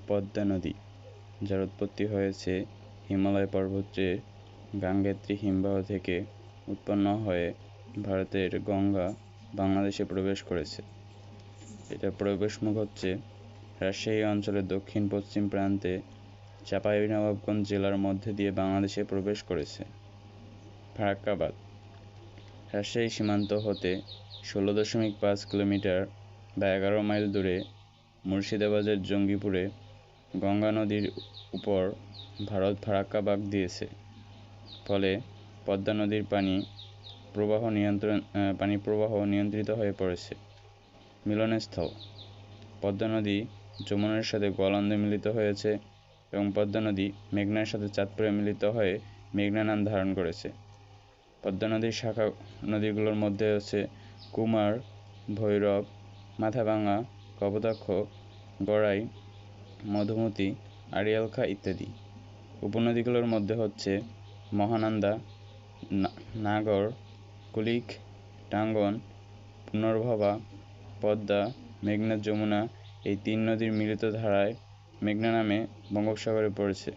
পদ্মা নদী, যার উৎপত্তি হয়েছে হিমালয় পর্বতে গাঙ্গেত্রী হিমবাহ থেকে উৎপন্ন হয়ে ভারতের গঙ্গা বাংলাদেশে প্রবেশ করেছে। এটা প্রবেশমুখ হচ্ছে রাজশাহী অঞ্চলের দক্ষিণ পশ্চিম প্রান্তে চাঁপাইনবাবগঞ্জ জেলার মধ্যে দিয়ে বাংলাদেশে প্রবেশ করেছে। ফারাক্কা বাঁধ রাজশাহী সীমান্ত হতে 16.5 কিলোমিটার বা 11 মাইল দূরে মুর্শিদাবাদের জঙ্গিপুরে গঙ্গা নদীর উপর ভারত ফারাক্কা বাঁধ দিয়েছে। ফলে পদ্মা নদীর পানি প্রবাহ নিয়ন্ত্রিত হয়ে পড়েছে। মিলনস্থল পদ্মা নদী যমুনার সাথে গোয়ালন্দে মিলিত হয়েছে এবং পদ্মা নদী মেঘনার সাথে চাঁদপুরে মিলিত হয়ে মেঘনা নাম ধারণ করেছে। পদ্মা নদীর শাখা নদীগুলোর মধ্যে হচ্ছে কুমার, ভৈরব, মাথাভাঙ্গা, কপোতাক্ষ, গড়াই, মধুমতি, আড়িয়াল খাঁ ইত্যাদি। উপনদীগুলোর মধ্যে হচ্ছে মহানন্দা, নাগর, কুলিক, টাঙ্গন, পুনর্ভবা, পদ্মা, মেঘনা, যমুনা এই 3 নদীর মিলিত ধারায় মেঘনা নামে বঙ্গোপসাগরে পড়েছে।